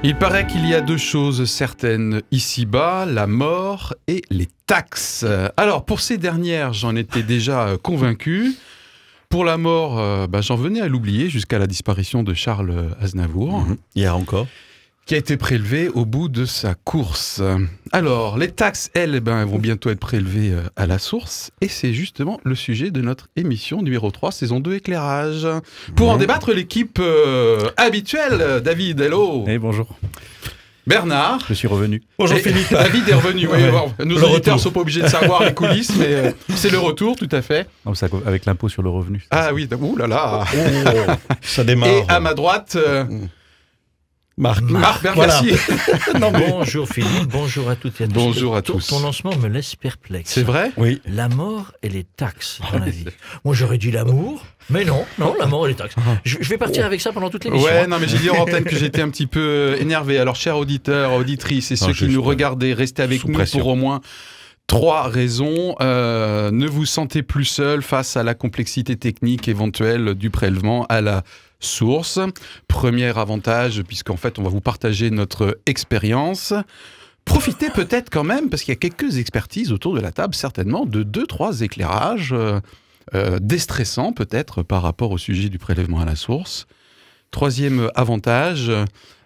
Il paraît qu'il y a deux choses certaines ici-bas, la mort et les taxes. Alors, pour ces dernières, j'en étais déjà convaincu. Pour la mort, j'en venais à l'oublier jusqu'à la disparition de Charles Aznavour. Hier encore. Qui a été prélevé au bout de sa course. Alors, les taxes, elles vont bientôt être prélevées à la source. Et c'est justement le sujet de notre émission numéro 3, saison 2, éclairage. Pour en débattre, l'équipe habituelle. David, hello. Et bonjour. Bernard. Je suis revenu. Bonjour Philippe. David est revenu. Oui, nos auditeurs ne sont pas obligés de savoir les coulisses, mais c'est le retour, tout à fait. Non, ça, avec l'impôt sur le revenu. Ah oui, ouh là là. Ça démarre. Et à ma droite... Marc voilà. Merci. Bonjour Philippe, bonjour à toutes et à tous. Bonjour à tous. Ton lancement me laisse perplexe. C'est vrai ? Oui. La mort et les taxes dans la vie. Moi j'aurais dit l'amour, mais non, la mort et les taxes. Je vais partir avec ça pendant toute l'émission. Ouais, non mais j'ai dit en antenne que j'étais un petit peu énervé. Alors chers auditeurs, auditrices et ceux qui nous regardaient, restez avec nous pour au moins 3 raisons. Ne vous sentez plus seul face à la complexité technique éventuelle du prélèvement à la source. Premier avantage, puisqu'en fait on va vous partager notre expérience. Profitez peut-être quand même, parce qu'il y a quelques expertises autour de la table, certainement, de 2-3 éclairages déstressants peut-être par rapport au sujet du prélèvement à la source. Troisième avantage,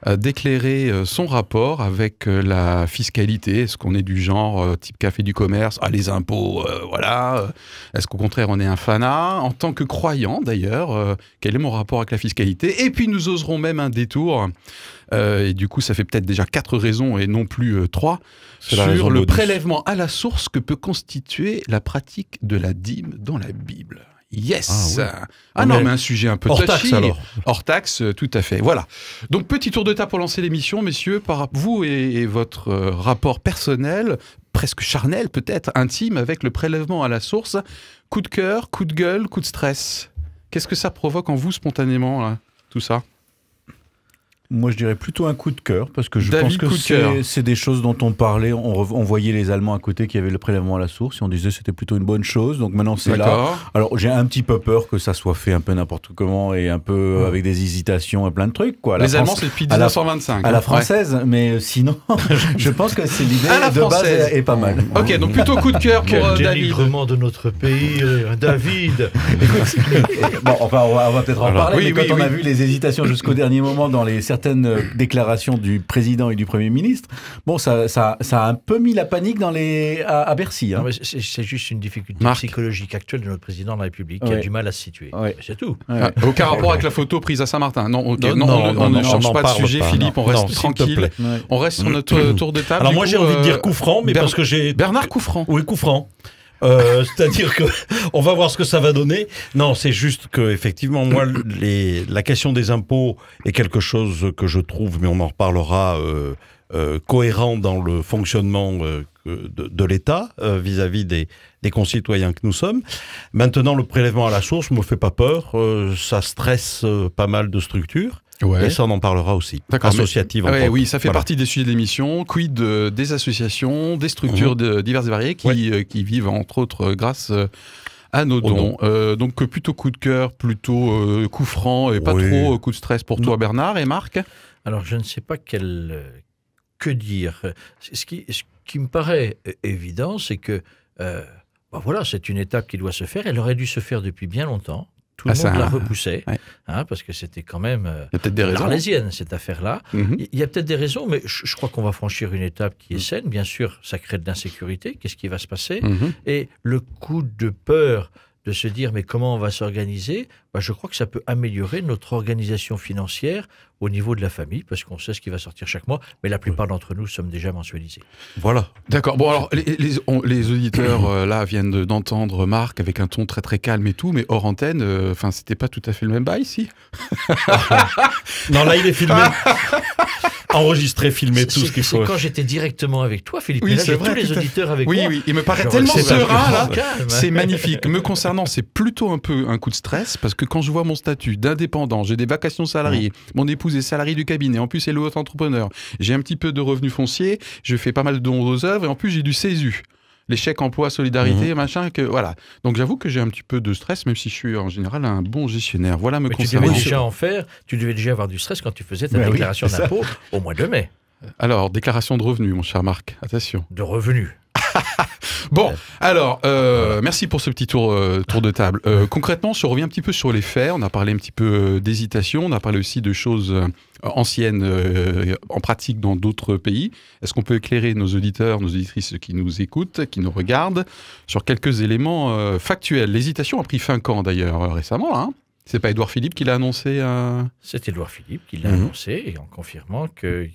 d'éclairer son rapport avec la fiscalité. Est-ce qu'on est du genre type café du commerce, les impôts, voilà. Est-ce qu'au contraire on est un fanat? En tant que croyant d'ailleurs, quel est mon rapport avec la fiscalité? Et puis nous oserons même un détour, et du coup ça fait peut-être déjà 4 raisons et non plus 3, sur le prélèvement à la source que peut constituer la pratique de la dîme dans la Bible. Yes. Non, mais un sujet un peu hors touchy. Taxe, alors. Hors taxe, tout à fait. Voilà. Donc, petit tour de table pour lancer l'émission, messieurs, par vous et votre rapport personnel, presque charnel peut-être, intime, avec le prélèvement à la source. Coup de cœur, coup de gueule, coup de stress. Qu'est-ce que ça provoque en vous spontanément, là, tout ça ? Moi, je dirais plutôt un coup de cœur, parce que je David, pense que c'est des choses dont on parlait. On voyait les Allemands à côté qui avaient le prélèvement à la source, et on disait que c'était plutôt une bonne chose. Donc maintenant, c'est là. Alors, j'ai un petit peu peur que ça soit fait un peu n'importe comment, et un peu avec des hésitations et plein de trucs, quoi. Les Allemands, c'est depuis 1925. À la française, mais sinon, je pense que c'est l'idée de base est pas mal. Ok, donc plutôt coup de cœur pour David. Dénigrement de notre pays, David. Bon, enfin, on va peut-être en parler, mais quand on a vu les hésitations jusqu'au dernier moment dans certaines déclarations du président et du Premier ministre, bon, ça a un peu mis la panique à Bercy. Hein. C'est juste une difficulté psychologique actuelle de notre président de la République qui a du mal à se situer. C'est tout. Aucun rapport avec la photo prise à Saint-Martin. Non, on ne change pas de sujet, Philippe, on reste tranquille. On reste sur notre tour de table. Alors moi, j'ai envie de dire coup franc, mais parce que j'ai... Bernard coup franc. Oui, coup franc. C'est-à-dire que on va voir ce que ça va donner. Non, c'est juste que effectivement, moi, la question des impôts est quelque chose que je trouve, mais on en reparlera, cohérent dans le fonctionnement de l'État vis-à-vis des concitoyens que nous sommes. Maintenant, le prélèvement à la source me fait pas peur. Ça stresse pas mal de structures. Ouais. Et ça, on en parlera aussi. Associative. Oui, ça fait partie des sujets de l'émission. Quid des associations, des structures diverses et variées qui vivent, entre autres, grâce à nos dons. Donc, plutôt coup de cœur, plutôt coup franc et pas trop coup de stress pour toi, Bernard et Marc. Alors, je ne sais pas que dire. Ce qui me paraît évident, c'est que voilà, c'est une étape qui doit se faire. Elle aurait dû se faire depuis bien longtemps. Tout le monde la repoussait, parce que c'était quand même l'arlésienne, cette affaire-là. Il y a peut-être des raisons, mais je crois qu'on va franchir une étape qui est saine. Bien sûr, ça crée de l'insécurité. Qu'est-ce qui va se passer? Et le coup de peur de se dire, mais comment on va s'organiser? Je crois que ça peut améliorer notre organisation financière au niveau de la famille, parce qu'on sait ce qui va sortir chaque mois, mais la plupart d'entre nous sommes déjà mensualisés. Voilà. D'accord. Bon, alors, les auditeurs, là, viennent d'entendre Marc avec un ton très très calme et tout, mais hors antenne, c'était pas tout à fait le même bail, ici. Non, là, il est filmé. Enregistré, filmé, tout ce qu'il faut. C'est quand j'étais directement avec toi, Philippe. Oui, là, j'ai tous les auditeurs avec moi. Oui, il me paraît tellement serein, là. C'est magnifique. Me concernant, c'est plutôt un peu un coup de stress, parce que quand je vois mon statut d'indépendant, j'ai des vacations salariées, mon épouse est salariée du cabinet, en plus elle est auto-entrepreneur, j'ai un petit peu de revenus fonciers, je fais pas mal de dons aux œuvres, et en plus j'ai du CESU. les chèques emploi, solidarité, machin, que voilà. Donc j'avoue que j'ai un petit peu de stress, même si je suis en général un bon gestionnaire. Voilà me concernant. Tu devais déjà avoir du stress quand tu faisais ta déclaration d'impôt au mois de mai. Alors, déclaration de revenus, mon cher Marc, attention. De revenus. Bon, alors, merci pour ce petit tour de table. Concrètement, si on revient un petit peu sur les faits, on a parlé un petit peu d'hésitation, on a parlé aussi de choses anciennes en pratique dans d'autres pays. Est-ce qu'on peut éclairer nos auditeurs, nos auditrices qui nous écoutent, qui nous regardent, sur quelques éléments factuels? L'hésitation a pris fin quand d'ailleurs récemment, là, hein? C'est pas Édouard Philippe qui l'a annoncé C'est Édouard Philippe qui l'a annoncé, et en confirmant que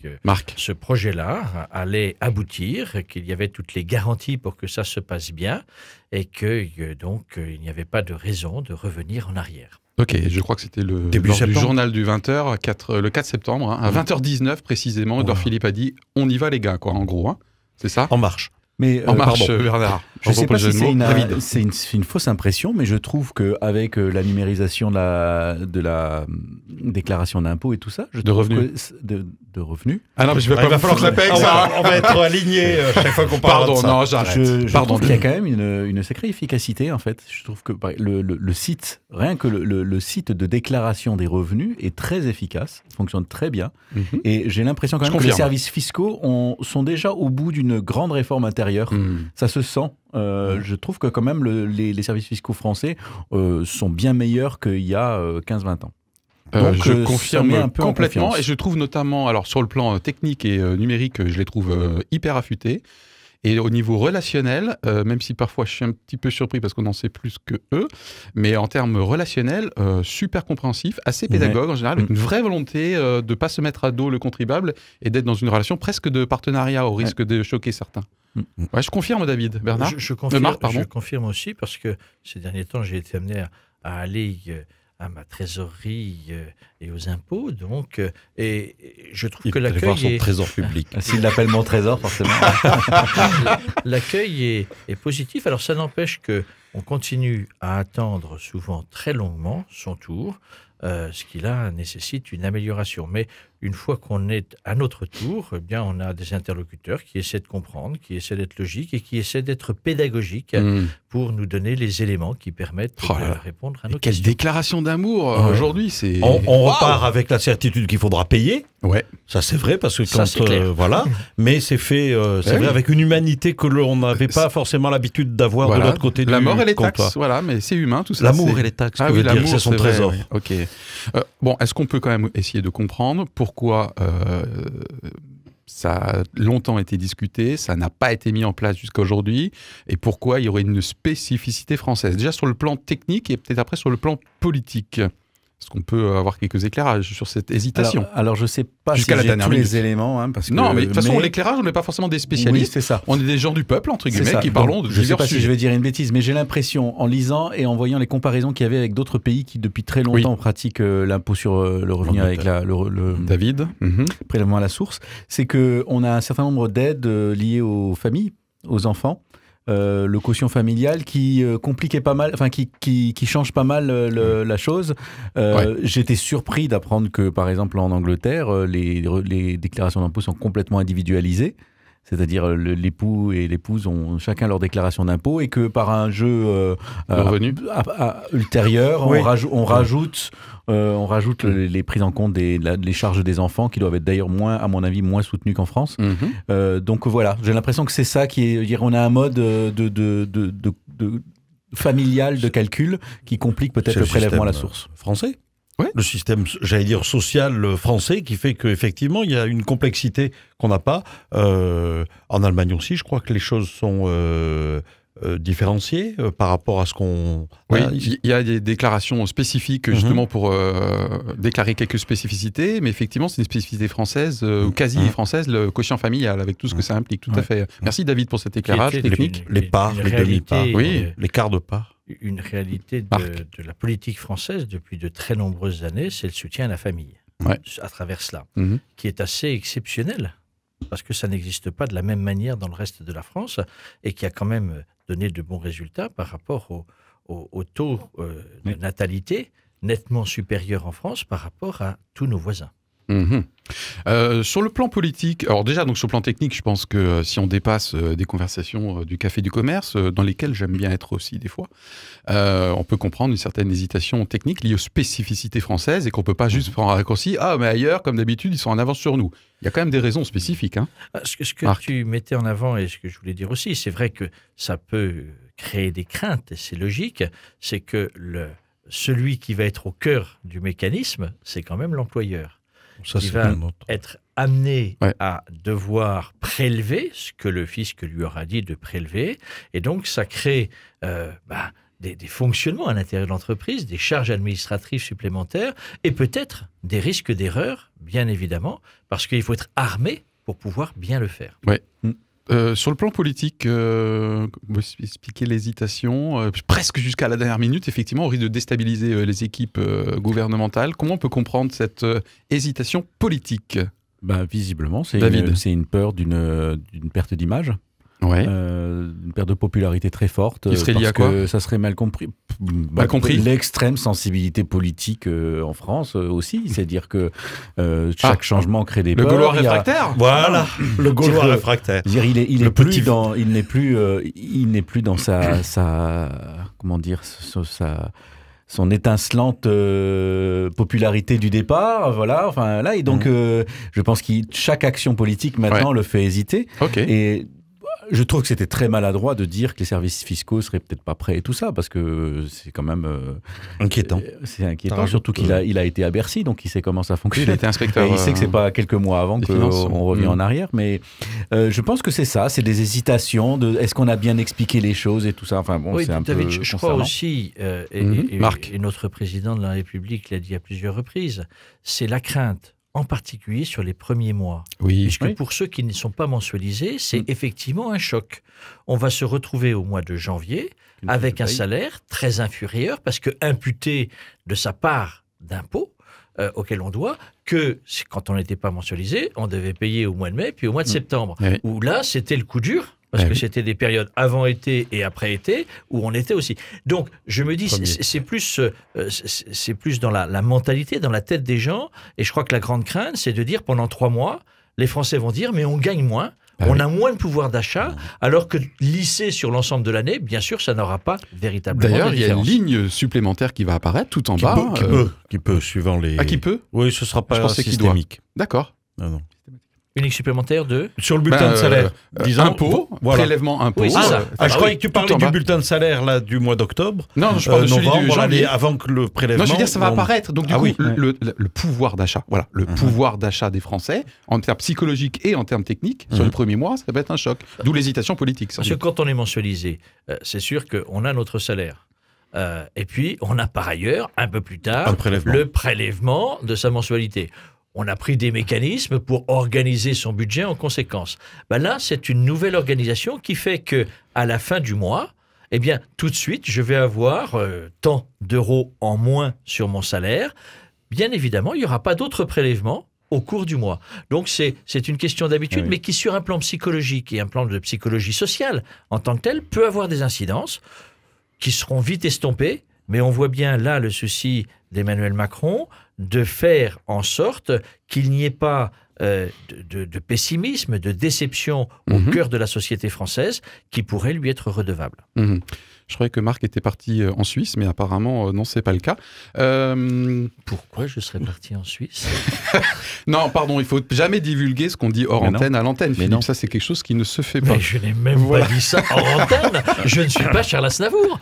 ce projet-là allait aboutir, qu'il y avait toutes les garanties pour que ça se passe bien, et que donc il n'y avait pas de raison de revenir en arrière. Ok, je crois que c'était le journal du 20h, le 4 septembre, hein, à 20h19 précisément, Édouard Philippe a dit « on y va les gars », quoi, en gros, hein. C'est ça? En marche. Mais, en marche, Bernard. Je ne sais pas si c'est une fausse impression, mais je trouve qu'avec la numérisation de la déclaration d'impôt et tout ça... De revenus. De revenus. Ah non, mais il va falloir que je la paye, ça. On va être alignés chaque fois qu'on parle de ça. Pardon, non, j'arrête. Je trouve qu'il y a quand même une sacrée efficacité, en fait. Je trouve que le site, rien que le site de déclaration des revenus est très efficace, fonctionne très bien. Et j'ai l'impression quand même que les services fiscaux sont déjà au bout d'une grande réforme intérieure. Ça se sent. Je trouve que quand même les services fiscaux français sont bien meilleurs qu'il y a 15-20 ans. Donc, je confirme complètement, et je trouve notamment, alors sur le plan technique et numérique, je les trouve hyper affûtés. Et au niveau relationnel, même si parfois je suis un petit peu surpris parce qu'on en sait plus que eux, mais en termes relationnels, super compréhensif, assez pédagogue en général, avec une vraie volonté de ne pas se mettre à dos le contribuable et d'être dans une relation presque de partenariat au risque de choquer certains. Ouais, je confirme, David. Bernard? Je confirme aussi, parce que ces derniers temps, j'ai été amené à aller à ma trésorerie et aux impôts, donc, et je trouve que l'accueil est... son trésor public. S'il l'appelle mon trésor, forcément. L'accueil est positif. Alors, ça n'empêche qu'on continue à attendre souvent très longuement son tour, ce qui là nécessite une amélioration. Mais une fois qu'on est à notre tour, eh bien, on a des interlocuteurs qui essaient de comprendre, qui essaient d'être logiques et qui essaient d'être pédagogiques pour nous donner les éléments qui permettent de répondre à nos questions. Quelle déclaration d'amour aujourd'hui, c'est... On repart avec la certitude qu'il faudra payer. Ouais. Ça, c'est vrai, parce que quand... voilà. Mais c'est fait, vrai, avec une humanité que l'on n'avait pas forcément l'habitude d'avoir de l'autre côté du comptoir. La mort et les taxes, voilà, mais c'est humain, tout ça. L'amour et les taxes, c'est son trésor. Vrai, ok. Bon, est-ce qu'on peut quand même essayer de comprendre pourquoi ça a longtemps été discuté, ça n'a pas été mis en place jusqu'à aujourd'hui, et pourquoi il y aurait une spécificité française? Déjà sur le plan technique et peut-être après sur le plan politique. Est-ce qu'on peut avoir quelques éclairages sur cette hésitation? Alors je ne sais pas si j'ai tous les éléments. Hein, parce non, mais de toute façon, l'éclairage, on n'est pas forcément des spécialistes. Oui, c'est ça. On est des gens du peuple, entre guillemets, qui parlons de divers sujets. Je ne sais pas si je vais dire une bêtise, mais j'ai l'impression, en lisant et en voyant les comparaisons qu'il y avait avec d'autres pays qui, depuis très longtemps, pratiquent l'impôt sur le revenu avec le David, prélèvement à la source, c'est qu'on a un certain nombre d'aides liées aux familles, aux enfants. Le quotient familial qui compliquait pas mal, enfin qui change pas mal la chose. J'étais surpris d'apprendre que, par exemple, en Angleterre, les déclarations d'impôt sont complètement individualisées. C'est-à-dire l'époux et l'épouse ont chacun leur déclaration d'impôt et que par un jeu ultérieur, on rajoute les prises en compte les charges des enfants qui doivent être d'ailleurs à mon avis, moins soutenues qu'en France. Donc voilà, j'ai l'impression que c'est ça qui est, on a un mode familial de calcul qui complique peut-être le prélèvement à la source. Français. Ouais. Le système, j'allais dire, social français qui fait qu'effectivement, il y a une complexité qu'on n'a pas. En Allemagne aussi, je crois que les choses sont différenciées par rapport à ce qu'on... Oui, il y a des déclarations spécifiques justement pour déclarer quelques spécificités, mais effectivement, c'est une spécificité française, ou quasi française, le quotient familial, avec tout ce que ça implique, tout à fait. Merci David pour cet éclairage technique. Les parts, les demi-parts, les quarts de parts. Une réalité de la politique française depuis de très nombreuses années, c'est le soutien à la famille, à travers cela, qui est assez exceptionnel, parce que ça n'existe pas de la même manière dans le reste de la France, et qui a quand même donné de bons résultats par rapport au taux de natalité nettement supérieur en France par rapport à tous nos voisins. Sur le plan politique, alors déjà donc sur le plan technique, je pense que si on dépasse des conversations du café du commerce, dans lesquelles j'aime bien être aussi des fois, on peut comprendre une certaine hésitation technique liée aux spécificités françaises et qu'on peut pas juste prendre un raccourci. Ah mais ailleurs, comme d'habitude, ils sont en avance sur nous. Il y a quand même des raisons spécifiques. Hein. Ce que tu mettais en avant et ce que je voulais dire aussi, c'est vrai que ça peut créer des craintes et c'est logique. C'est que celui qui va être au cœur du mécanisme, c'est quand même l'employeur. Ça, qui va être amené à devoir prélever ce que le fisc lui aura dit de prélever. Et donc, ça crée des fonctionnements à l'intérieur de l'entreprise, des charges administratives supplémentaires et peut-être des risques d'erreur, bien évidemment, parce qu'il faut être armé pour pouvoir bien le faire. Ouais. Sur le plan politique, vous expliquez l'hésitation, presque jusqu'à la dernière minute, effectivement, on risque de déstabiliser les équipes gouvernementales. Comment on peut comprendre cette hésitation politique ? Visiblement, c'est une peur d'une perte d'image. Ouais. Une perte de popularité très forte. Qui serait liée à quoi ? Ça serait mal compris. Mal compris. L'extrême sensibilité politique en France aussi. C'est-à-dire que chaque changement crée des peurs. Le Gaulois réfractaire ? Voilà, le Gaulois réfractaire. Il n'est plus dans sa comment dire, son étincelante popularité du départ, voilà. Enfin là, et donc je pense que chaque action politique maintenant le fait hésiter. Et je trouve que c'était très maladroit de dire que les services fiscaux seraient peut-être pas prêts et tout ça, parce que c'est quand même inquiétant. C'est inquiétant, surtout qu'il a été à Bercy, donc il sait comment ça fonctionne. Il a été inspecteur. Et il sait que c'est pas quelques mois avant qu'on revient en arrière, mais je pense que c'est ça, c'est des hésitations de est-ce qu'on a bien expliqué les choses et tout ça. Enfin bon, oui, c'est un David, peu je crois aussi, Marc. Et notre président de la République l'a dit à plusieurs reprises, c'est la crainte. En particulier sur les premiers mois. Puisque pour ceux qui ne sont pas mensualisés, c'est effectivement un choc. On va se retrouver au mois de janvier avec un salaire très inférieur parce que imputé de sa part d'impôt auquel on doit, que quand on n'était pas mensualisé, on devait payer au mois de mai puis au mois de septembre. Où là, c'était le coup dur. Parce que c'était des périodes avant été et après été où on était aussi. Donc, je me dis, c'est plus dans la mentalité, dans la tête des gens. Et je crois que la grande crainte, c'est de dire pendant 3 mois, les Français vont dire, mais on gagne moins, on a moins de pouvoir d'achat, alors que lissé sur l'ensemble de l'année, bien sûr, ça n'aura pas véritablement D'ailleurs, de il y a une différence. ligne supplémentaire qui va apparaître tout en bas. Qui peut, suivant les... Ah, qui peut ? Oui, ce ne sera pas systémique. D'accord. Non. Unique supplémentaire de... Sur le bulletin de salaire. Disons, impôt, prélèvement impôt. Oui, c'est ça. Je croyais que tu parlais du bulletin de salaire là, du mois d'octobre. Non, je parle de celui du janvier. Avant que le prélèvement... Non, je veux dire, ça va apparaître. Donc, du coup, le pouvoir d'achat, voilà, le pouvoir d'achat des Français, en termes psychologiques et en termes techniques, sur le premier mois, ça va être un choc. D'où l'hésitation politique. Parce que quand on est mensualisé, c'est sûr qu'on a notre salaire. Et puis, on a par ailleurs, un peu plus tard, le prélèvement de sa mensualité. On a pris des mécanismes pour organiser son budget en conséquence. Là, c'est une nouvelle organisation qui fait que, à la fin du mois, eh bien, tout de suite, je vais avoir tant d'euros en moins sur mon salaire. Bien évidemment, il n'y aura pas d'autres prélèvements au cours du mois. Donc, c'est une question d'habitude, mais qui, sur un plan psychologique et un plan de psychologie sociale, en tant que tel, peut avoir des incidences qui seront vite estompées. Mais on voit bien là le souci d'Emmanuel Macron de faire en sorte qu'il n'y ait pas de pessimisme, de déception au cœur de la société française qui pourrait lui être redevable. Je croyais que Marc était parti en Suisse, mais apparemment, non, c'est pas le cas. Pourquoi je serais parti en Suisse ? Non, pardon, il faut jamais divulguer ce qu'on dit hors antenne à l'antenne. Philippe, ça, c'est quelque chose qui ne se fait pas. Mais je n'ai même pas dit ça hors antenne. Je ne suis pas Charles Aznavour.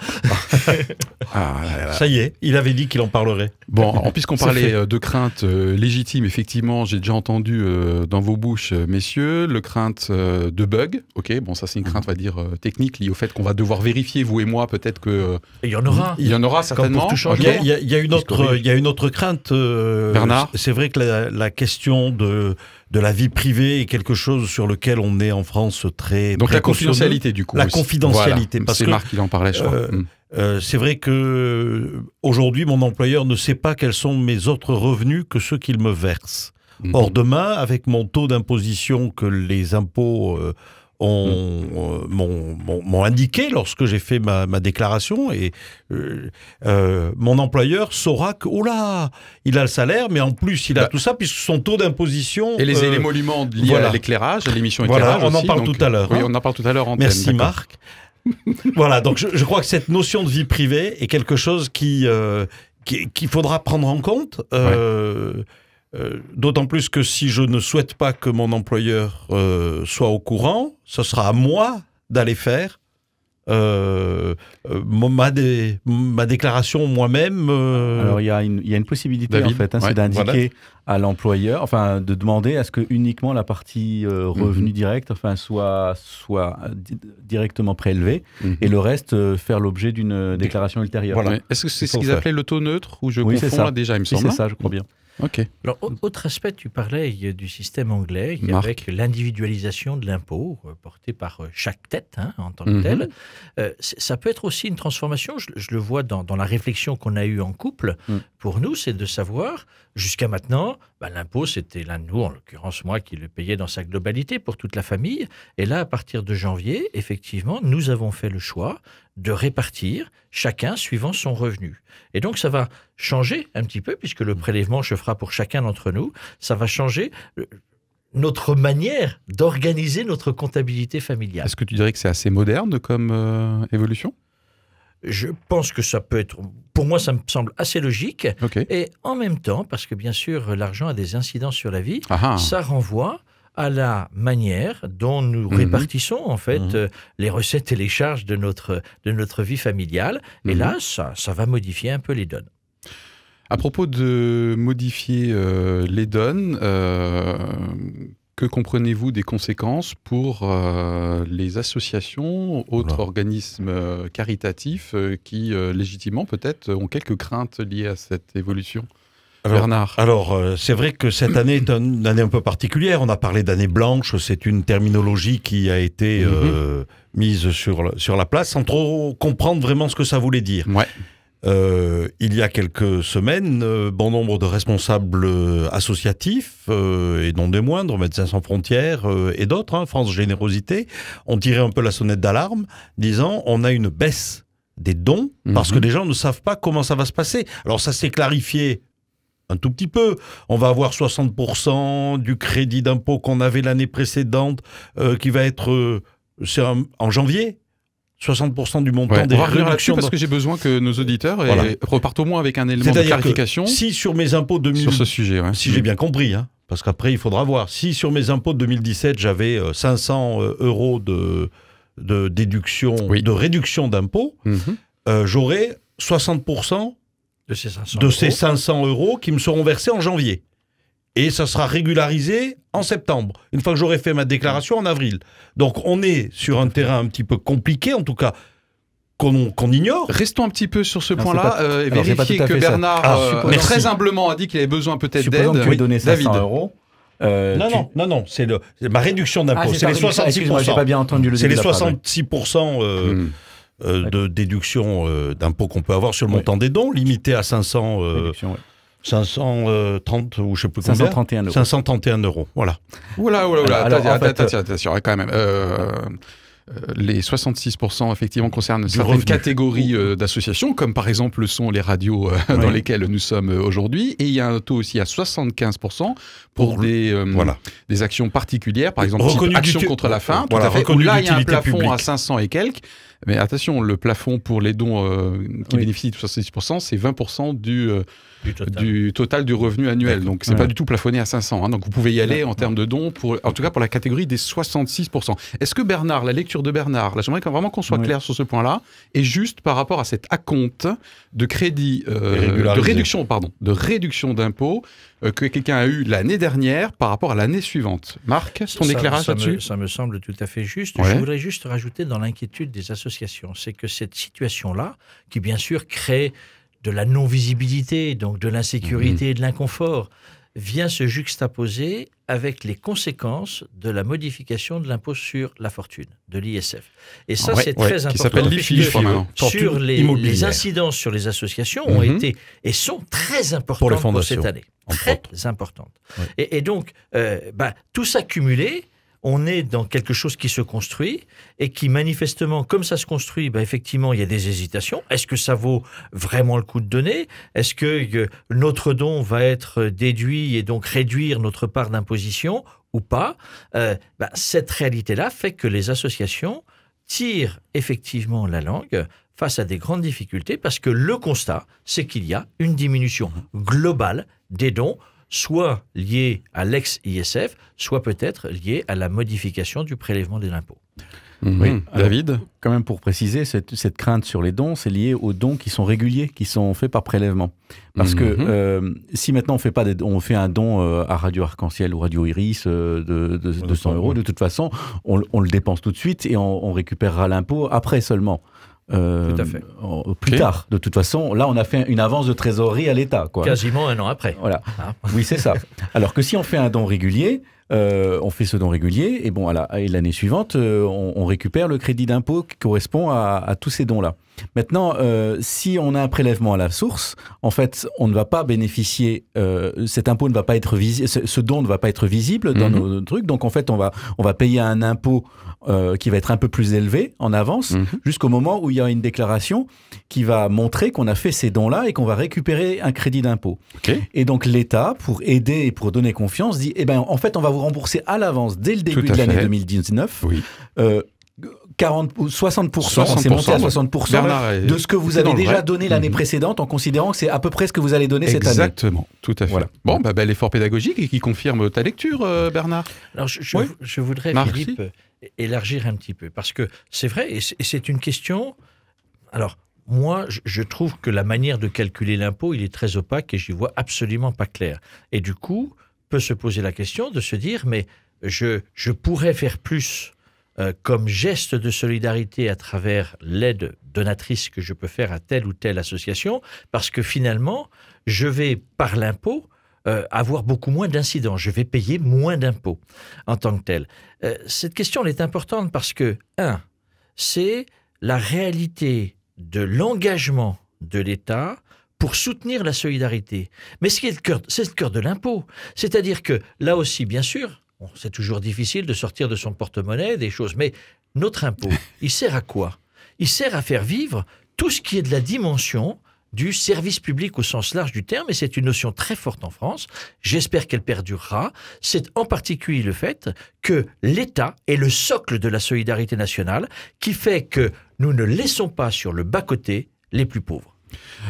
Ça y est, il avait dit qu'il en parlerait. Bon, puisqu'on parlait de crainte légitime, effectivement, j'ai déjà entendu dans vos bouches, messieurs, le crainte de bug. Ok, bon, ça, c'est une crainte, on va dire, technique liée au fait qu'on va devoir vérifier, vous et moi, peut-être que... Il y en aura. Il y en aura certainement. Comme pour tout il y a une autre crainte. Bernard. C'est vrai que la question de la vie privée est quelque chose sur lequel on est en France très... Donc la confidentialité, du coup. La confidentialité. Voilà. C'est Marc qui en parlait, je crois. C'est vrai que aujourd'hui, mon employeur ne sait pas quels sont mes autres revenus que ceux qu'il me verse. Or, demain, avec mon taux d'imposition que les impôts m'ont indiqué lorsque j'ai fait ma déclaration, et mon employeur saura que, oula, il a le salaire, mais en plus il a tout ça, puisque son taux d'imposition... Et les émoluments liés à l'éclairage, à l'émission éclairage on en aussi, parle tout à l'heure. Oui, on en parle tout à l'heure en Merci thème, Marc. Voilà, donc je crois que cette notion de vie privée est quelque chose qu'il faudra prendre en compte, d'autant plus que si je ne souhaite pas que mon employeur soit au courant, ce sera à moi d'aller faire ma déclaration moi-même. Alors il y a une possibilité, David, en fait, c'est d'indiquer à l'employeur, enfin de demander à ce que uniquement la partie revenu direct, enfin soit directement prélevée, et le reste faire l'objet d'une déclaration ultérieure. Voilà. Est-ce que c'est ce qu'ils appelaient l'auto-neutre, ou je confonds là déjà, il me semble. C'est ça, je crois bien. Okay. Alors, autre aspect, tu parlais du système anglais, avec l'individualisation de l'impôt porté par chaque tête en tant que telle. Ça peut être aussi une transformation, je le vois dans la réflexion qu'on a eue en couple. Pour nous, c'est de savoir, jusqu'à maintenant, l'impôt, c'était l'un de nous, en l'occurrence moi, qui le payait dans sa globalité pour toute la famille. Et là, à partir de janvier, effectivement, nous avons fait le choix de répartir chacun suivant son revenu. Et donc, ça va changer un petit peu, puisque le prélèvement se fera pour chacun d'entre nous. Ça va changer notre manière d'organiser notre comptabilité familiale. Est-ce que tu dirais que c'est assez moderne comme évolution ? Je pense que ça peut être... Pour moi, ça me semble assez logique. Okay. Et en même temps, parce que bien sûr, l'argent a des incidences sur la vie, ça renvoie à la manière dont nous répartissons en fait les recettes et les charges de notre vie familiale. Et là, ça va modifier un peu les donnes. À propos de modifier les donnes, que comprenez-vous des conséquences pour les associations, autres organismes caritatifs qui, légitimement, peut-être, ont quelques craintes liées à cette évolution ? Bernard. Alors, c'est vrai que cette année est une année un peu particulière. On a parlé d'année blanche, c'est une terminologie qui a été mise sur la place sans trop comprendre vraiment ce que ça voulait dire. Ouais. Il y a quelques semaines, bon nombre de responsables associatifs, et non des moindres, Médecins sans frontières et d'autres, France Générosité, ont tiré un peu la sonnette d'alarme, disant on a une baisse des dons, parce que les gens ne savent pas comment ça va se passer. Alors ça s'est clarifié un tout petit peu. On va avoir 60% du crédit d'impôt qu'on avait l'année précédente, qui va être en janvier. 60% du montant des réductions. Parce que j'ai besoin que nos auditeurs repartent au moins avec un élément de clarification. Si sur mes impôts sur ce sujet, si j'ai bien compris, parce qu'après il faudra voir. Si sur mes impôts de 2017 j'avais 500 € de déduction, de réduction d'impôts, j'aurai 60% de ces 500 € qui me seront versés en janvier. Et ça sera régularisé en septembre, une fois que j'aurai fait ma déclaration en avril. Donc on est sur un terrain un petit peu compliqué, en tout cas, qu'on ignore. Restons un petit peu sur ce point-là, et vérifier que Bernard, très humblement, a dit qu'il avait besoin peut-être d'aide. Supposons que tu lui donné 500 €. Non, c'est ma réduction d'impôt. C'est les 66%. J'ai pas bien entendu le C'est les 66% de déduction d'impôt qu'on peut avoir sur le montant des dons, limité à 530 ou je sais plus combien. 531 €. 531 €, voilà. Oula, attention, quand même. Les 66% effectivement concernent certaines catégories d'associations, comme par exemple le sont les radios dans lesquelles nous sommes aujourd'hui, et il y a un taux aussi à 75% pour des actions particulières, par exemple Action contre la faim, tout à fait, où là il y a un plafond à 500 et quelques. Mais attention, le plafond pour les dons qui bénéficient de 66%, c'est 20% du total du revenu annuel. Donc, c'est pas du tout plafonné à 500. Donc, vous pouvez y aller en termes de dons, en tout cas pour la catégorie des 66%. Est-ce que Bernard, la lecture de Bernard, là, j'aimerais vraiment qu'on soit clair sur ce point-là, est juste par rapport à cet acompte de crédit, de réduction d'impôts que quelqu'un a eu l'année dernière par rapport à l'année suivante. Marc, ton éclairage là-dessus ? Ça me semble tout à fait juste. Ouais. Je voudrais juste rajouter dans l'inquiétude des associations, c'est que cette situation-là, qui bien sûr crée de la non-visibilité, donc de l'insécurité et de l'inconfort, vient se juxtaposer avec les conséquences de la modification de l'impôt sur la fortune, de l'ISF. Et ça, c'est très important. Qui s'appelle l'IFI, sur les incidences sur les associations ont été et sont très importantes pour cette année. Très importantes. Ouais. Et donc, tout ça cumulé, on est dans quelque chose qui se construit et qui manifestement, comme ça se construit, effectivement, il y a des hésitations. Est-ce que ça vaut vraiment le coup de donner? Est-ce que notre don va être déduit et donc réduire notre part d'imposition ou pas? Cette réalité-là fait que les associations tirent effectivement la langue face à des grandes difficultés parce que le constat, c'est qu'il y a une diminution globale des dons, soit liée à l'ex-ISF, soit peut-être liée à la modification du prélèvement de l'impôt. Oui, David, quand même pour préciser, cette crainte sur les dons, c'est lié aux dons qui sont réguliers, qui sont faits par prélèvement. Parce que si maintenant on fait un don à Radio Arc-en-Ciel ou Radio Iris de 200 €, de toute façon, on le dépense tout de suite et on récupérera l'impôt après seulement. Tout à fait. Plus tard. De toute façon, là, on a fait une avance de trésorerie à l'État, quoi. Quasiment un an après. Voilà. Oui, c'est ça. Alors que si on fait un don régulier, on fait ce don régulier, et bon, et l'année suivante, on récupère le crédit d'impôt qui correspond à tous ces dons-là. Maintenant, si on a un prélèvement à la source, en fait, on ne va pas bénéficier, cet impôt ne va pas être visible, ce don ne va pas être visible dans nos trucs, donc en fait, on va payer un impôt qui va être un peu plus élevé en avance, jusqu'au moment où il y a une déclaration qui va montrer qu'on a fait ces dons-là et qu'on va récupérer un crédit d'impôt. Okay. Et donc l'État, pour aider et pour donner confiance, dit, en fait, on va vous rembourser à l'avance dès le début de l'année 2019. Oui. 40 ou 60%, c'est monté à 60% de ce que vous avez déjà donné l'année précédente, en considérant que c'est à peu près ce que vous allez donner cette année. Exactement, tout à fait. Voilà. Bon, bel effort pédagogique et qui confirme ta lecture, Bernard. Alors, je voudrais, Philippe, élargir un petit peu, parce que c'est vrai, et c'est une question... Alors, moi, je trouve que la manière de calculer l'impôt, il est très opaque et j'y vois absolument pas clair. Et du coup, peut se poser la question de se dire, mais je pourrais faire plus comme geste de solidarité à travers l'aide donatrice que je peux faire à telle ou telle association, parce que finalement, je vais, par l'impôt, avoir beaucoup moins d'incidents. Je vais payer moins d'impôts en tant que tel. Cette question, elle est importante parce que, c'est la réalité de l'engagement de l'État pour soutenir la solidarité. Mais c'est le cœur de l'impôt. C'est-à-dire que, là aussi, bien sûr, c'est toujours difficile de sortir de son porte-monnaie des choses, mais notre impôt, il sert à quoi? Il sert à faire vivre tout ce qui est de la dimension du service public au sens large du terme, et c'est une notion très forte en France. J'espère qu'elle perdurera. C'est en particulier le fait que l'État est le socle de la solidarité nationale qui fait que nous ne laissons pas sur le bas-côté les plus pauvres.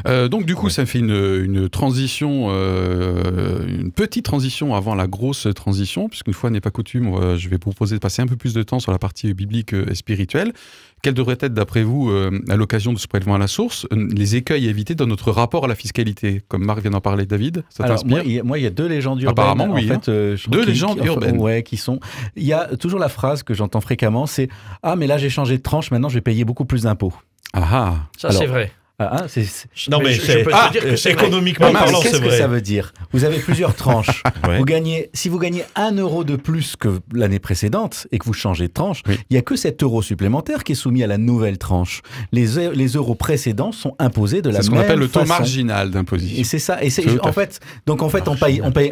Donc du coup, ça fait une transition, une petite transition avant la grosse transition, puisqu'une fois n'est pas coutume, je vais vous proposer de passer un peu plus de temps sur la partie biblique et spirituelle. Quels devraient être, d'après vous, à l'occasion de ce prélèvement à la source, les écueils à éviter dans notre rapport à la fiscalité? Comme Marc vient d'en parler, David, ça t'inspire? Moi, il y a deux légendes urbaines. Apparemment, oui. En fait, deux légendes urbaines. Ouais, qui sont... Il y a toujours la phrase que j'entends fréquemment, c'est « Ah, mais là, j'ai changé de tranche, maintenant, je vais payer beaucoup plus d'impôts. » Ah. Ça, c'est vrai. Non, mais je peux te dire que c'est économiquement parlant, c'est vrai. Qu'est-ce que ça veut dire? Vous avez plusieurs tranches. Si vous gagnez 1 euro de plus que l'année précédente et que vous changez de tranche, il n'y a que 7 euros supplémentaires qui est soumis à la nouvelle tranche. Les euros précédents sont imposés de la même façon. C'est ce qu'on appelle le taux marginal d'imposition. Et c'est ça. Et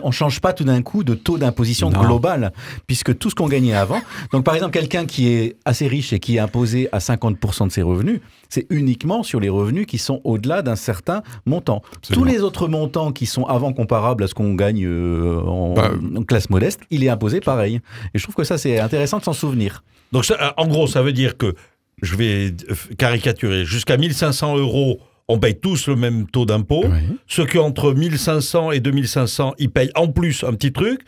on change pas tout d'un coup de taux d'imposition global, puisque tout ce qu'on gagnait avant. Donc, par exemple, quelqu'un qui est assez riche et qui est imposé à 50% de ses revenus, c'est uniquement sur les revenus qui sont au-delà d'un certain montant. Absolument. Tous les autres montants qui sont avant comparables à ce qu'on gagne en classe modeste, il est imposé pareil. Et je trouve que ça, c'est intéressant de s'en souvenir. Donc, en gros, ça veut dire que, je vais caricaturer, jusqu'à 1 500 euros, on paye tous le même taux d'impôt. Ceux qui ont entre 1 500 et 2 500, ils payent en plus un petit truc.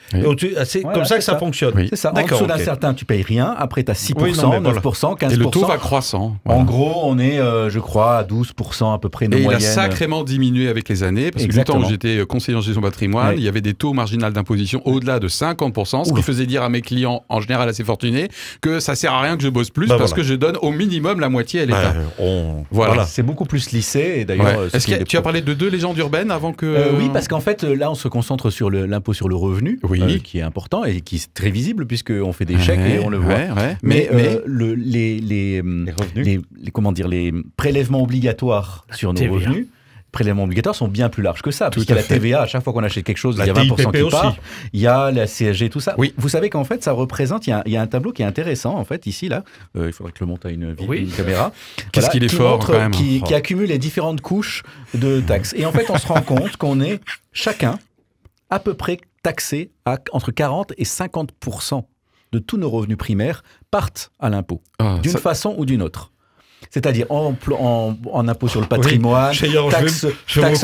C'est comme ça que ça fonctionne. C'est ça. En dessous d'un certain, tu payes rien. Après, tu as 6%, 9%, 15%. Et le taux va croissant. En gros, on est, je crois, à 12% à peu près de moyenne. Et il a sacrément diminué avec les années. Parce que du temps où j'étais conseiller en gestion patrimoine, il y avait des taux marginaux d'imposition au-delà de 50%, ce qui faisait dire à mes clients, en général assez fortunés, que ça sert à rien que je bosse plus parce que je donne au minimum la moitié à l'État. Voilà. C'est beaucoup plus lissé. Et d'ailleurs, tu as parlé de deux légendes urbaines avant que... Oui, parce qu'en fait, là, on se concentre sur l'impôt sur le revenu, qui est important et qui est très visible puisqu'on fait des chèques et on le voit. Mais les prélèvements obligatoires sur nos revenus, prélèvements obligatoires sont bien plus larges que ça. Parce qu'il y a la TVA, à chaque fois qu'on achète quelque chose, il y a 20% TIPP qui aussi. part. Il y a la CSG, tout ça. Oui. Vous savez qu'en fait, ça représente, il y a un tableau qui est intéressant, en fait, ici, là. Il faudrait que je le monte à une caméra. Qu'est-ce qu'il est qui fort, montre, quand même. qui accumule les différentes couches de taxes. Et en fait, on se rend compte qu'on est chacun à peu près taxé à entre 40 et 50% de tous nos revenus primaires partent à l'impôt, d'une façon ou d'une autre. C'est-à-dire en impôt sur le patrimoine, taxe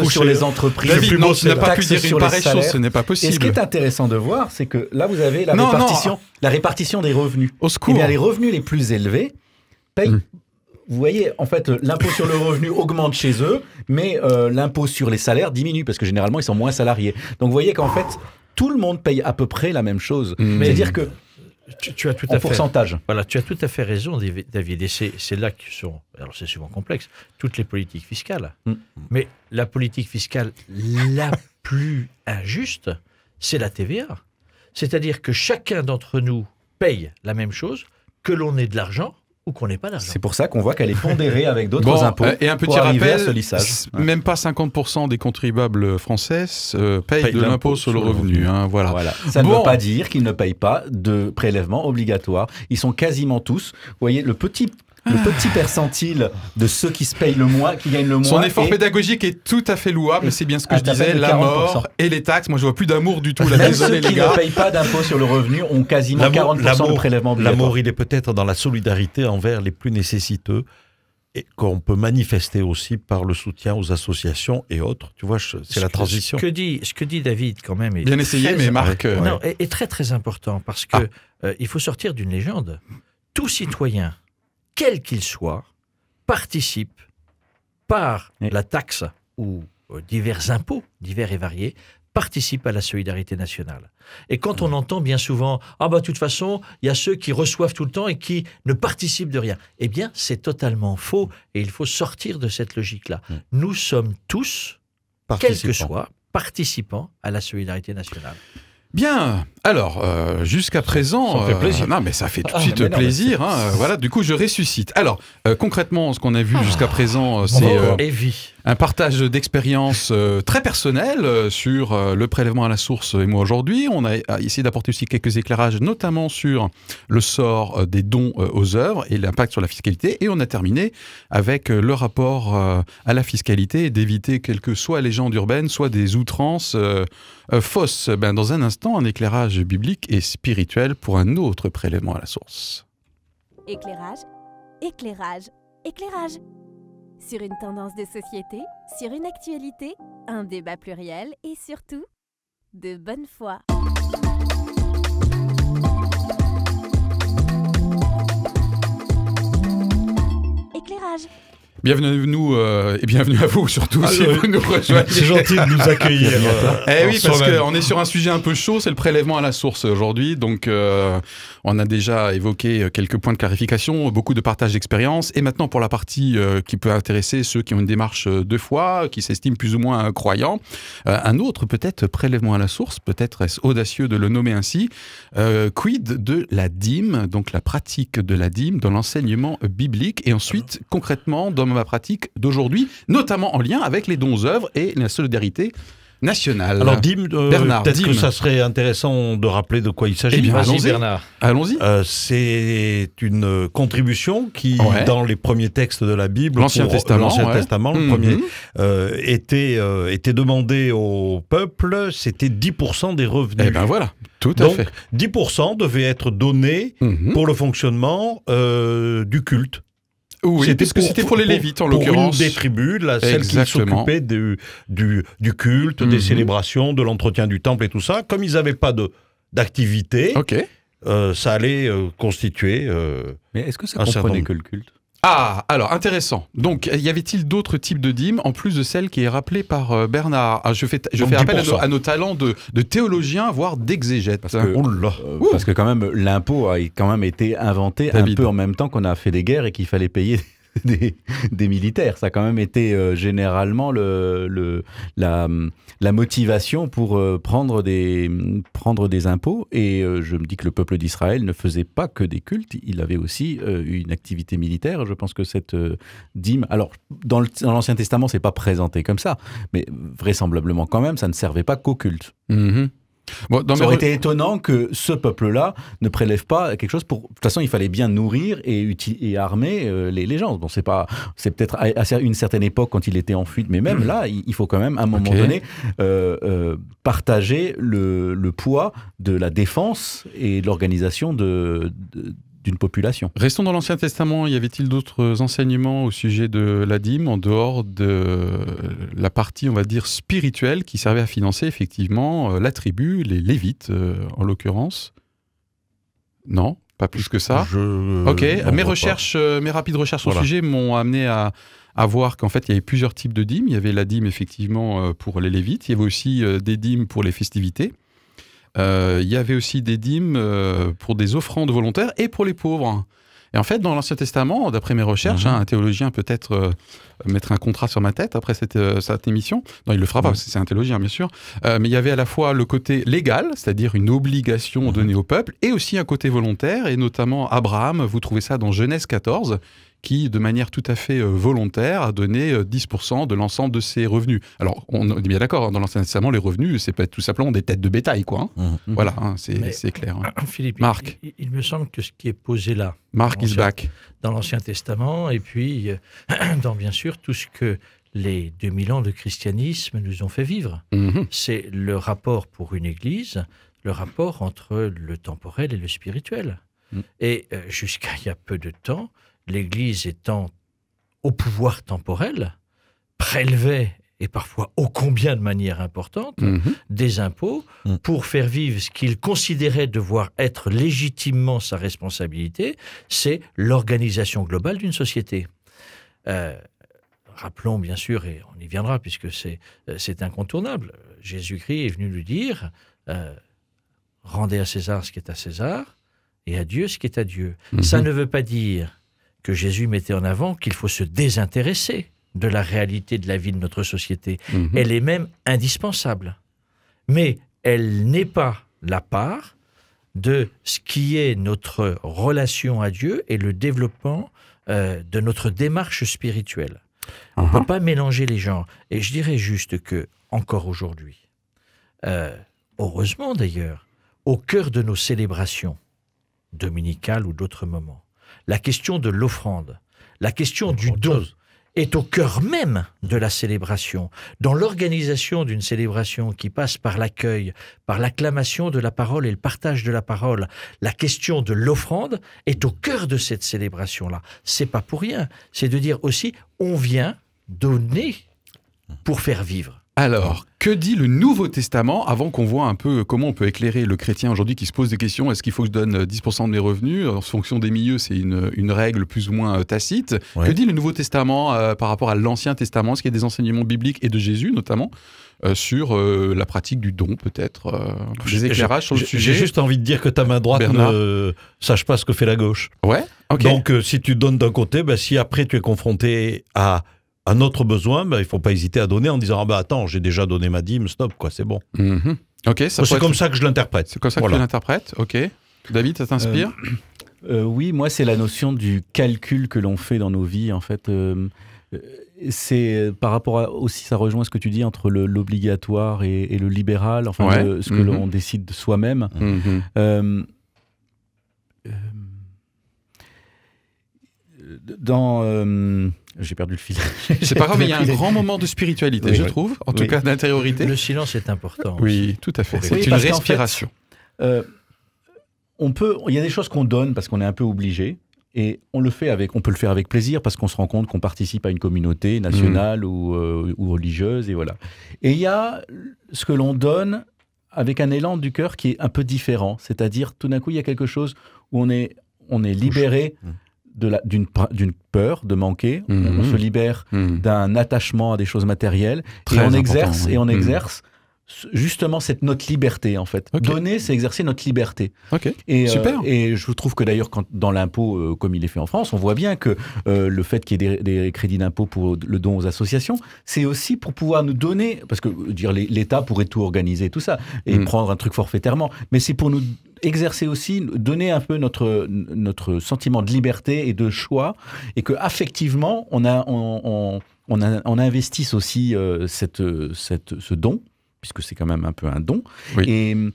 sur les entreprises, David, non, tu n'as pas pu dire sur une pareille les salaires. chose, ce n'est pas possible. Et ce qui est intéressant de voir, c'est que là, vous avez la répartition des revenus. Au secours. Eh bien, les revenus les plus élevés payent... Vous voyez, en fait, l'impôt sur le revenu augmente chez eux, mais l'impôt sur les salaires diminue, parce que généralement, ils sont moins salariés. Donc, vous voyez qu'en fait, tout le monde paye à peu près la même chose. C'est-à-dire que tu as tout en pourcentage. Voilà, tu as tout à fait raison, David. Et c'est là que sont, alors c'est souvent complexe, toutes les politiques fiscales. Mais la politique fiscale la plus injuste, c'est la TVA. C'est-à-dire que chacun d'entre nous paye la même chose, que l'on ait de l'argent ou qu'on n'ait pas d'argent. C'est pour ça qu'on voit qu'elle est pondérée avec d'autres impôts. Et un petit pour arriver rappel, à ce lissage. Même pas 50% des contribuables français payent de l'impôt sur le revenu. Voilà. Ça ne veut pas dire qu'ils ne payent pas de prélèvements obligatoires. Ils sont quasiment tous. Vous voyez, le petit percentile de ceux qui se payent le moins, qui gagnent le moins. Son effort pédagogique est tout à fait louable, c'est bien ce que je disais, la mort et les taxes. Moi, je vois plus d'amour du tout. Même ceux qui ne payent pas d'impôt sur le revenu ont quasiment 40% de prélèvements obligatoires. L'amour, il est peut-être dans la solidarité envers les plus nécessiteux et qu'on peut manifester aussi par le soutien aux associations et autres. Tu vois, c'est la transition. Ce que dit David, quand même, est bien essayé, mais Marc... Non, est très, très important parce que il faut sortir d'une légende. Tout citoyen, quel qu'il soit, participe par la taxe ou divers impôts, divers et variés, participe à la solidarité nationale. Et quand on entend bien souvent « Ah bah de toute façon, il y a ceux qui reçoivent tout le temps et qui ne participent de rien », eh bien c'est totalement faux et il faut sortir de cette logique-là. Nous sommes tous, quels que soient, participants à la solidarité nationale. Bien, alors, jusqu'à présent... Ça fait plaisir. Non, mais ça fait tout de suite plaisir. Voilà, du coup, je ressuscite. Alors, concrètement, ce qu'on a vu jusqu'à présent, c'est un partage d'expériences très personnelles sur le prélèvement à la source et moi aujourd'hui. On a essayé d'apporter aussi quelques éclairages, notamment sur le sort des dons aux œuvres et l'impact sur la fiscalité. Et on a terminé avec le rapport à la fiscalité et d'éviter quelles que soient les légendes urbaines, soit des outrances fausses. Dans un instant, un éclairage biblique et spirituel pour un autre prélèvement à la source. Éclairage, éclairage, éclairage. Sur une tendance de société, sur une actualité, un débat pluriel et surtout, de bonne foi. Éclairage. Bienvenue à nous et bienvenue à vous surtout si vous nous rejoignez. C'est gentil de nous accueillir. Oui, parce qu'on est sur un sujet un peu chaud, c'est le prélèvement à la source aujourd'hui. Donc, on a déjà évoqué quelques points de clarification, beaucoup de partage d'expérience. Et maintenant, pour la partie qui peut intéresser ceux qui ont une démarche de foi, qui s'estiment plus ou moins croyants, un autre peut-être prélèvement à la source, peut-être est-ce audacieux de le nommer ainsi. Quid de la dîme, donc la pratique de la dîme dans l'enseignement biblique et ensuite concrètement dans ma pratique d'aujourd'hui, notamment en lien avec les dons aux œuvres et la solidarité nationale. Alors, dîme, Bernard, peut-être dîme. que ça serait intéressant de rappeler de quoi il s'agit. Eh bien, Vas-y, allons-y. Bernard. Allons-y. C'est une contribution qui, dans les premiers textes de la Bible, l'Ancien Testament, le premier, était demandé au peuple, c'était 10% des revenus. Eh bien voilà, tout à Donc, fait. 10% devait être donné pour le fonctionnement du culte. Oui, puisque c'était pour les Lévites en l'occurrence. Pour une des tribus, celle qui s'occupait du culte, des célébrations, de l'entretien du temple et tout ça. Comme ils n'avaient pas d'activité, ça allait constituer Mais est-ce que ça comprenait que le culte ? Ah, alors, intéressant. Donc, y avait-il d'autres types de dîmes, en plus de celle qui est rappelée par Bernard ? Je fais appel à nos talents de théologiens, voire d'exégètes. Parce que quand même, l'impôt a quand même été inventé un peu en même temps qu'on a fait des guerres et qu'il fallait payer des militaires. Ça a quand même été généralement la motivation pour prendre des impôts. Et je me dis que le peuple d'Israël ne faisait pas que des cultes, il avait aussi une activité militaire. Je pense que cette dîme... Alors, dans l'Ancien Testament, c'est pas présenté comme ça, mais vraisemblablement quand même, ça ne servait pas qu'au culte. Mm-hmm. Bon, ça aurait été étonnant que ce peuple-là ne prélève pas quelque chose pour... De toute façon, il fallait bien nourrir et armer les gens. Bon, c'est peut-être à une certaine époque quand il était en fuite, mais même là, il faut quand même, à un moment donné, partager le poids de la défense et de l'organisation d'une population. Restons dans l'Ancien Testament. Y avait-il d'autres enseignements au sujet de la dîme en dehors de la partie, on va dire, spirituelle qui servait à financer effectivement la tribu, les Lévites en l'occurrence? Non, pas plus que ça. Ok. Mes rapides recherches au sujet m'ont amené à voir qu'en fait il y avait plusieurs types de dîmes. Il y avait la dîme effectivement pour les Lévites. Il y avait aussi des dîmes pour les festivités. Il y avait aussi des dîmes pour des offrandes volontaires et pour les pauvres. Et en fait, dans l'Ancien Testament, d'après mes recherches, un théologien peut-être mettre un contrat sur ma tête après cette émission. Non, il le fera pas, parce que c'est un théologien, bien sûr. Mais il y avait à la fois le côté légal, c'est-à-dire une obligation donnée au peuple, et aussi un côté volontaire, et notamment Abraham, vous trouvez ça dans Genèse 14, qui, de manière tout à fait volontaire, a donné 10% de l'ensemble de ses revenus. Alors, on est bien d'accord, dans l'Ancien Testament, les revenus, c'est pas tout simplement des têtes de bétail, quoi. Voilà, c'est clair. Philippe, Marc. Il me semble que ce qui est posé là, Marc is back. Dans l'Ancien Testament, et puis dans, bien sûr, tout ce que les 2000 ans de christianisme nous ont fait vivre. C'est le rapport pour une Église, le rapport entre le temporel et le spirituel. Et jusqu'à il y a peu de temps, l'Église étant au pouvoir temporel, prélevait, et parfois ô combien de manière importante, des impôts pour faire vivre ce qu'il considérait devoir être légitimement sa responsabilité, c'est l'organisation globale d'une société. Rappelons bien sûr, et on y viendra puisque c'est incontournable, Jésus-Christ est venu nous dire « Rendez à César ce qui est à César et à Dieu ce qui est à Dieu ». Ça ne veut pas dire que Jésus mettait en avant qu'il faut se désintéresser de la réalité de la vie de notre société. Elle est même indispensable. Mais elle n'est pas la part de ce qui est notre relation à Dieu et le développement de notre démarche spirituelle. On ne peut pas mélanger les genres. Et je dirais juste que, encore aujourd'hui, heureusement d'ailleurs, au cœur de nos célébrations, dominicales ou d'autres moments, la question de l'offrande, la question du don est au cœur même de la célébration. Dans l'organisation d'une célébration qui passe par l'accueil, par l'acclamation de la parole et le partage de la parole, la question de l'offrande est au cœur de cette célébration-là. C'est pas pour rien. C'est de dire aussi, on vient donner pour faire vivre. Alors, que dit le Nouveau Testament, avant qu'on voit un peu comment on peut éclairer le chrétien aujourd'hui qui se pose des questions, est-ce qu'il faut que je donne 10% de mes revenus? En fonction des milieux, c'est une règle plus ou moins tacite. Que dit le Nouveau Testament par rapport à l'Ancien Testament? Est-ce qu'il y a des enseignements bibliques et de Jésus notamment sur la pratique du don peut-être? Des éclairages sur le sujet? J'ai juste envie de dire que ta main droite ne sache pas ce que fait la gauche. Ouais, ok. Donc si tu donnes d'un côté, si après tu es confronté à un autre besoin, il ne faut pas hésiter à donner en disant « Ah bah attends, j'ai déjà donné ma dîme, stop, quoi, c'est bon. Ok, c'est comme ça que je l'interprète. C'est comme ça que tu l'interprètes, ok. David, ça t'inspire? Oui, moi c'est la notion du calcul que l'on fait dans nos vies, en fait. C'est par rapport à, aussi, ça rejoint ce que tu dis entre l'obligatoire et le libéral, enfin ce que l'on décide soi-même. J'ai perdu le fil. C'est pas grave, mais il y a un grand moment de spiritualité, je trouve, en tout cas d'intériorité. Le silence est important. Oui, tout à fait. C'est une respiration. Il y a des choses qu'on donne parce qu'on est un peu obligé, et on peut le faire avec plaisir parce qu'on se rend compte qu'on participe à une communauté nationale ou religieuse, et voilà. Et il y a ce que l'on donne avec un élan du cœur qui est un peu différent, c'est-à-dire tout d'un coup il y a quelque chose où on est libéré d'une peur de manquer, on se libère d'un attachement à des choses matérielles, et on exerce justement notre liberté en fait. Okay. Donner, c'est exercer notre liberté. Ok. Et, super. Et je trouve que d'ailleurs, dans l'impôt, comme il est fait en France, on voit bien que le fait qu'il y ait des crédits d'impôt pour le don aux associations, c'est aussi pour pouvoir nous donner, parce que l'État pourrait tout organiser, tout ça, et prendre un truc forfaitairement, mais c'est pour nous exercer aussi, donner un peu notre sentiment de liberté et de choix, et que affectivement, on investisse aussi ce don, puisque c'est quand même un peu un don. Oui.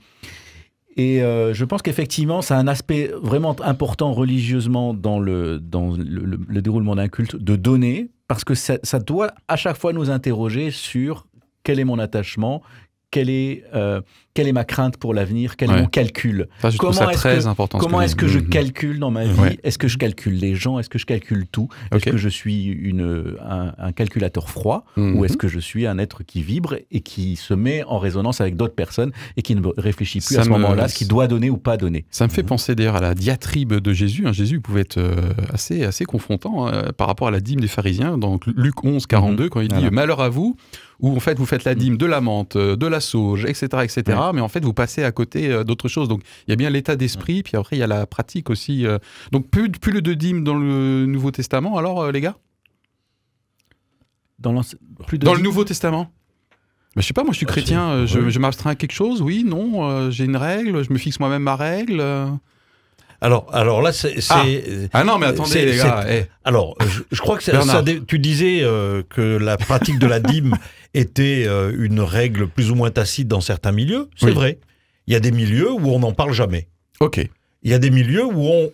Et je pense qu'effectivement, ça a un aspect vraiment important religieusement dans le déroulement d'un culte, de donner, parce que ça doit à chaque fois nous interroger sur quel est mon attachement, quelle est ma crainte pour l'avenir, quel est mon calcul. Ça, je trouve ça très important. Comment est-ce que je calcule dans ma vie ? Est-ce que je calcule les gens ? Est-ce que je calcule tout ? Est-ce que je suis un calculateur froid ? Ou est-ce que je suis un être qui vibre et qui se met en résonance avec d'autres personnes et qui ne réfléchit plus à ce moment-là ce qu'il doit donner ou pas donner ? Ça me fait penser d'ailleurs à la diatribe de Jésus. Jésus pouvait être assez confrontant par rapport à la dîme des pharisiens dans Luc 11, 42, quand il dit « Malheur à vous », où en fait vous faites la dîme de la menthe, de la sauge, etc., mais en fait vous passez à côté d'autres choses. Donc il y a bien l'état d'esprit, puis après il y a la pratique aussi. Donc plus de dîmes dans le Nouveau Testament, alors les gars ? Dans le Nouveau Testament ? Je sais pas, moi je suis chrétien, je m'abstrais à quelque chose, oui, non, j'ai une règle, je me fixe moi-même ma règle. Alors là, c'est... Ah non, mais attendez, les gars. Alors, je crois que tu disais que la pratique de la dîme était une règle plus ou moins tacite dans certains milieux. C'est vrai. Il y a des milieux où on n'en parle jamais. Ok. Il y a des milieux où on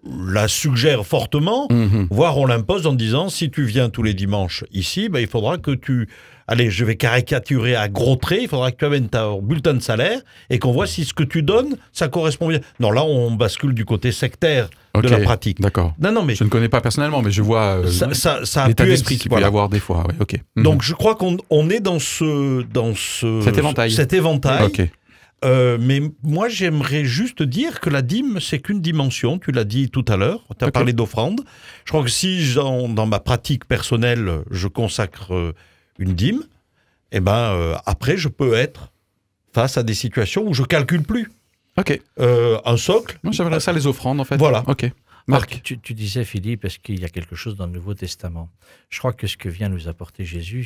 la suggère fortement, voire on l'impose en disant, si tu viens tous les dimanches ici, il faudra que tu... Allez, je vais caricaturer à gros traits, il faudra que tu amènes ton bulletin de salaire et qu'on voit si ce que tu donnes, ça correspond bien. Non, là, on bascule du côté sectaire de la pratique. D'accord. Non, mais... Je ne connais pas personnellement, mais je vois ça l'état d'esprit qu'il peut y avoir des fois. Okay. Donc, je crois qu'on est dans cet éventail. Ok. Mais moi, j'aimerais juste dire que la dîme, c'est qu'une dimension. Tu l'as dit tout à l'heure, tu as parlé d'offrande. Je crois que si, dans ma pratique personnelle, je consacre une dîme, après, je peux être face à des situations où je calcule plus. Ok. Un socle. Moi, j'appellerais ça les offrandes, en fait. Voilà. Ok. Marc. Tu disais, Philippe, est-ce qu'il y a quelque chose dans le Nouveau Testament ? Je crois que ce que vient nous apporter Jésus,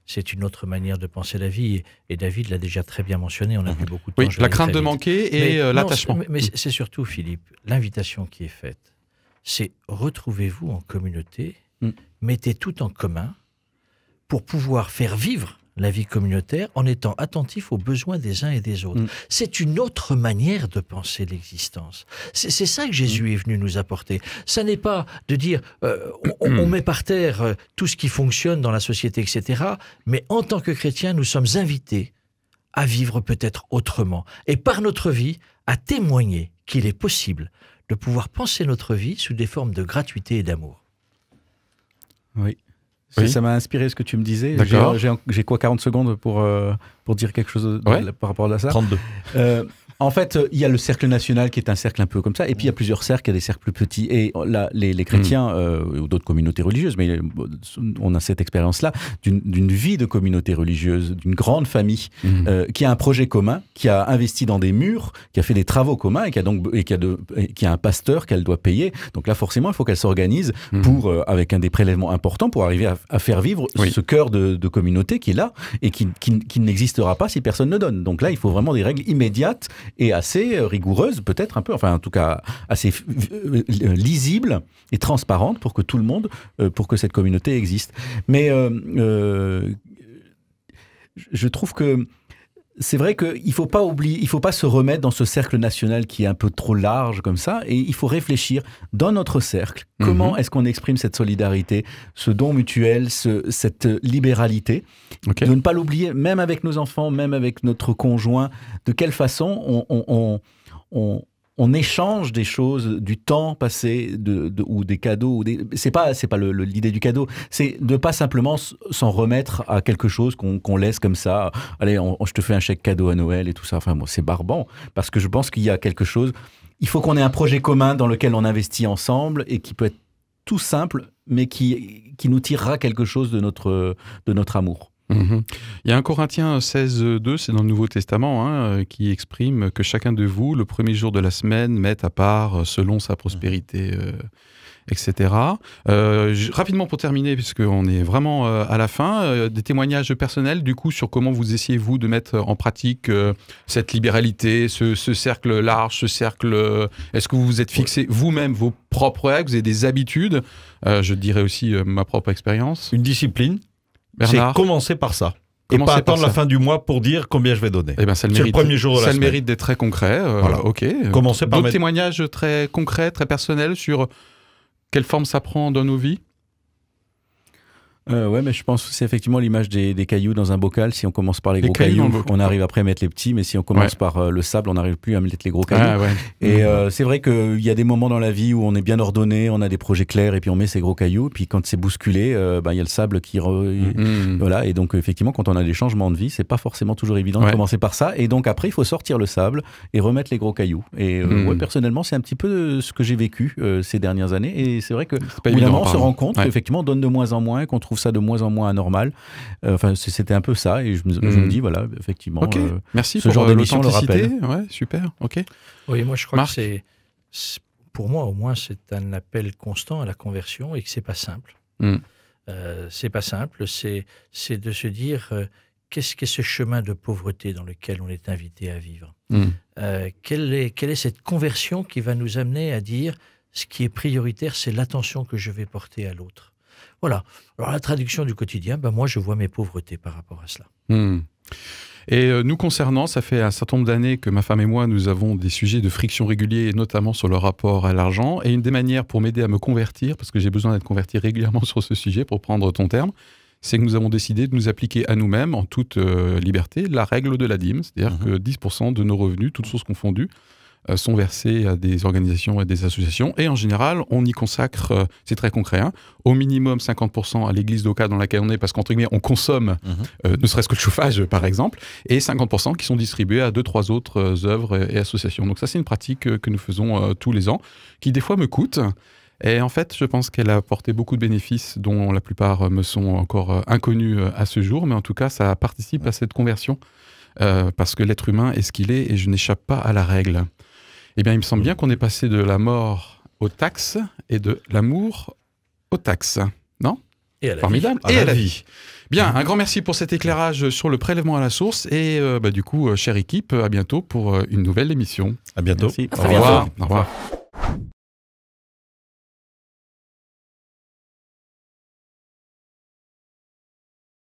c'est une autre manière de penser la vie. Et David l'a déjà très bien mentionné, on a plus beaucoup de temps. Oui, la crainte de manquer et l'attachement. Mais c'est surtout, Philippe, l'invitation qui est faite. C'est retrouvez-vous en communauté, mettez tout en commun pour pouvoir faire vivre la vie communautaire en étant attentif aux besoins des uns et des autres. C'est une autre manière de penser l'existence. C'est ça que Jésus est venu nous apporter. Ça n'est pas de dire on met par terre tout ce qui fonctionne dans la société, etc. Mais en tant que chrétiens, nous sommes invités à vivre peut-être autrement. Et par notre vie, à témoigner qu'il est possible de pouvoir penser notre vie sous des formes de gratuité et d'amour. Oui. Oui. Ça m'a inspiré ce que tu me disais. D'accord. J'ai quoi, 40 secondes pour dire quelque chose par rapport à ça ? 32. En fait, il y a le cercle national qui est un cercle un peu comme ça, et puis il y a plusieurs cercles, il y a des cercles plus petits. Et là, les chrétiens, ou d'autres communautés religieuses, mais on a cette expérience-là, d'une vie de communauté religieuse, d'une grande famille, qui a un projet commun, qui a investi dans des murs, qui a fait des travaux communs, et qui a un pasteur qu'elle doit payer. Donc là, forcément, il faut qu'elle s'organise pour, avec un des prélèvements importants, pour arriver à faire vivre ce cœur de communauté qui est là, et qui n'existera pas si personne ne donne. Donc là, il faut vraiment des règles immédiates et assez rigoureuses, peut-être un peu, enfin en tout cas assez lisibles et transparentes pour que tout le monde, pour que cette communauté existe. Mais je trouve que c'est vrai qu'il ne faut pas oublier, il faut pas se remettre dans ce cercle national qui est un peu trop large comme ça, et il faut réfléchir dans notre cercle, comment est-ce qu'on exprime cette solidarité, ce don mutuel, cette libéralité, de ne pas l'oublier, même avec nos enfants, même avec notre conjoint, de quelle façon on échange des choses, du temps passé, ou des cadeaux. C'est pas l'idée du cadeau, c'est de pas simplement s'en remettre à quelque chose qu'on laisse comme ça. Allez, je te fais un chèque cadeau à Noël et tout ça. Enfin, moi, c'est barbant, parce que je pense qu'il y a quelque chose. Il faut qu'on ait un projet commun dans lequel on investit ensemble et qui peut être tout simple, mais qui nous tirera quelque chose de notre amour. Il y a un Corinthiens 16:2, c'est dans le Nouveau Testament, qui exprime que chacun de vous, le premier jour de la semaine, mette à part selon sa prospérité, etc. Rapidement pour terminer, puisqu'on est vraiment à la fin, des témoignages personnels du coup sur comment vous essayez vous de mettre en pratique cette libéralité, ce cercle large, ce cercle... Est-ce que vous vous êtes fixé vous-même vos propres règles, vous avez des habitudes, je dirais aussi ma propre expérience. Une discipline, Bernard, c'est commencer par ça. Et pas attendre la fin du mois pour dire combien je vais donner. Eh ben, c'est le premier jour de la semaine. Ça le mérite d'être très concret. Voilà. Ok. Commencer par d'autres témoignages très concrets, très personnels sur quelle forme ça prend dans nos vies? Ouais, mais je pense que c'est effectivement l'image des cailloux dans un bocal. Si on commence par les gros cailloux, on arrive après à mettre les petits, mais si on commence par le sable, on n'arrive plus à mettre les gros cailloux. Et c'est vrai qu'il y a des moments dans la vie où on est bien ordonné, on a des projets clairs et puis on met ces gros cailloux. Puis quand c'est bousculé, il y a le sable qui... Voilà, et donc effectivement, quand on a des changements de vie, c'est pas forcément toujours évident de commencer par ça. Et donc après, il faut sortir le sable et remettre les gros cailloux. Et personnellement, c'est un petit peu ce que j'ai vécu ces dernières années. Et c'est vrai que au bout d'un moment, on se rend compte qu'effectivement, on donne de moins en moins, qu'on trouve ça de moins en moins anormal. Enfin, c'était un peu ça, et je me dis, voilà, effectivement, merci ce pour genre d'émission le rappelle. Ouais, super, ok. Oui, moi je crois que c'est, pour moi au moins, c'est un appel constant à la conversion et que c'est pas simple. C'est pas simple, c'est de se dire qu'est-ce qu'est ce chemin de pauvreté dans lequel on est invité à vivre. Quelle est cette conversion qui va nous amener à dire ce qui est prioritaire, c'est l'attention que je vais porter à l'autre. Voilà. Alors la traduction du quotidien, moi je vois mes pauvretés par rapport à cela. Et nous concernant, ça fait un certain nombre d'années que ma femme et moi, nous avons des sujets de friction réguliers, notamment sur le rapport à l'argent. Et une des manières pour m'aider à me convertir, parce que j'ai besoin d'être converti régulièrement sur ce sujet, pour prendre ton terme, c'est que nous avons décidé de nous appliquer à nous-mêmes, en toute liberté, la règle de la dîme. C'est-à-dire que 10% de nos revenus, toutes sources confondues, sont versés à des organisations et des associations. Et en général, on y consacre, c'est très concret, au minimum 50% à l'église locale dans laquelle on est, parce qu'entre guillemets, on consomme, ne serait-ce que le chauffage, par exemple, et 50% qui sont distribués à 2-3 autres œuvres et associations. Donc ça, c'est une pratique que nous faisons tous les ans, qui des fois me coûte. Et en fait, je pense qu'elle a apporté beaucoup de bénéfices, dont la plupart me sont encore inconnus à ce jour, mais en tout cas, ça participe à cette conversion, parce que l'être humain est ce qu'il est, et je n'échappe pas à la règle. Eh bien, il me semble bien qu'on est passé de la mort aux taxes et de l'amour aux taxes. Non ? Et à la Formidable. vie. Et à la vie. Bien, un grand merci pour cet éclairage sur le prélèvement à la source. Et du coup, chère équipe, à bientôt pour une nouvelle émission. À bientôt. Merci. Au revoir. Au revoir.